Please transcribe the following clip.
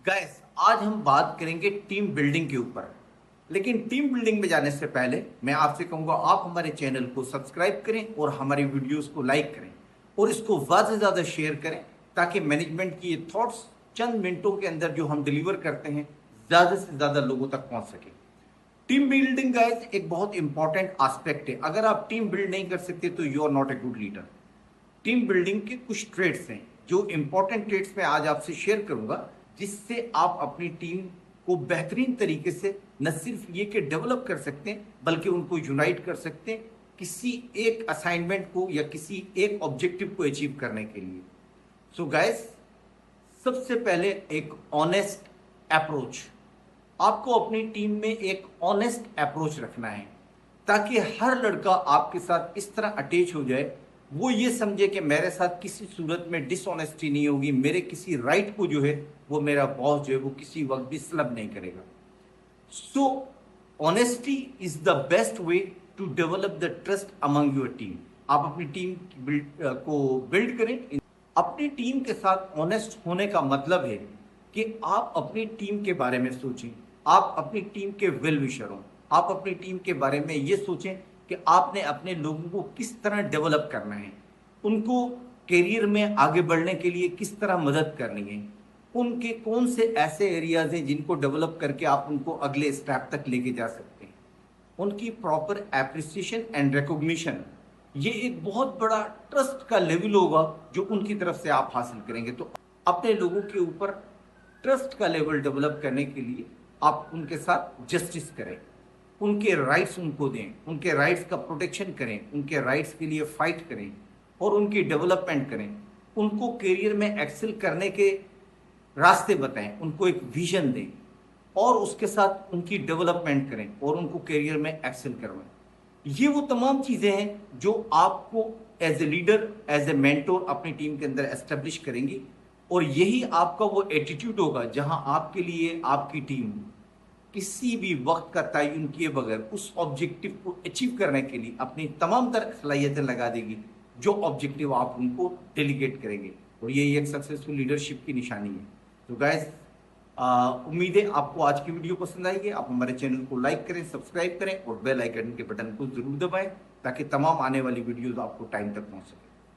Guys, आज हम बात करेंगे टीम बिल्डिंग के ऊपर। लेकिन टीम बिल्डिंग में जाने से पहले मैं आपसे कहूंगा आप हमारे चैनल को सब्सक्राइब करें और हमारी वीडियोस को लाइक करें और इसको ज़्यादा से ज़्यादा शेयर करें ताकि मैनेजमेंट की ये थॉट्स चंद मिनटों के अंदर जो हम डिलीवर करते हैं ज़्यादा से ज़्यादा लोगों तक पहुंच सके। टीम बिल्डिंग गाइस एक बहुत इंपॉर्टेंट एस्पेक्ट है। अगर आप टीम बिल्ड नहीं कर सकते तो you are not a good leader. Team building के कुछ ट्रेड्स हैं जो इंपॉर्टेंट ट्रेड्स मैं आज आपसे शेयर करूंगा, जिससे आप अपनी टीम को बेहतरीन तरीके से न सिर्फ ये कि डेवलप कर सकते हैं बल्कि उनको यूनाइट कर सकते हैं किसी एक असाइनमेंट को या किसी एक ऑब्जेक्टिव को अचीव करने के लिए। सो गाइस, सबसे पहले एक ऑनेस्ट अप्रोच। आपको अपनी टीम में एक ऑनेस्ट अप्रोच रखना है ताकि हर लड़का आपके साथ इस तरह अटैच हो जाए, वो ये समझे कि मेरे साथ किसी सूरत में डिसऑनेस्टी नहीं होगी, मेरे किसी राइट को जो है वो मेरा बॉस जो है वो किसी वक्त भी स्लब नहीं करेगा। So honesty is the best way to develop the trust among your team. आप अपनी टीम को बिल्ड करें। अपनी टीम के साथ ऑनेस्ट होने का मतलब है कि आप अपनी टीम के बारे में सोचें, आप अपनी टीम के वेल विशर हो, आप अपनी टीम के बारे में ये सोचें कि आपने अपने लोगों को किस तरह डेवलप करना है, उनको करियर में आगे बढ़ने के लिए किस तरह मदद करनी है, उनके कौन से ऐसे एरियाज हैं जिनको डेवलप करके आप उनको अगले स्टेप तक लेके जा सकते हैं। उनकी प्रॉपर एप्रिसिएशन एंड रिकॉग्निशन, ये एक बहुत बड़ा ट्रस्ट का लेवल होगा जो उनकी तरफ से आप हासिल करेंगे। तो अपने लोगों के ऊपर ट्रस्ट का लेवल डेवलप करने के लिए आप उनके साथ जस्टिस करें, उनके राइट्स उनको दें, उनके राइट्स का प्रोटेक्शन करें, उनके राइट्स के लिए फाइट करें और उनकी डेवलपमेंट करें। उनको करियर में एक्सेल करने के रास्ते बताएं, उनको एक विजन दें और उसके साथ उनकी डेवलपमेंट करें और उनको करियर में एक्सेल करवाएं। ये वो तमाम चीज़ें हैं जो आपको as a leader, as a mentor अपनी टीम के अंदर एस्टेब्लिश करेंगी और यही आपका वो एटीट्यूड होगा जहां आपके लिए आपकी टीम किसी भी वक्त का तयन किए बगैर उस ऑब्जेक्टिव को अचीव करने के लिए अपनी तमाम तरह सलाहियतें लगा देगी जो ऑब्जेक्टिव आप उनको डेलीगेट करेंगे। और यही एक सक्सेसफुल लीडरशिप की निशानी है। तो गाइस, उम्मीद है आपको आज की वीडियो पसंद आएगी। आप हमारे चैनल को लाइक करें, सब्सक्राइब करें और बेल आइकन के बटन को जरूर दबाएं ताकि तमाम आने वाली वीडियोस आपको टाइम तक पहुंच सके।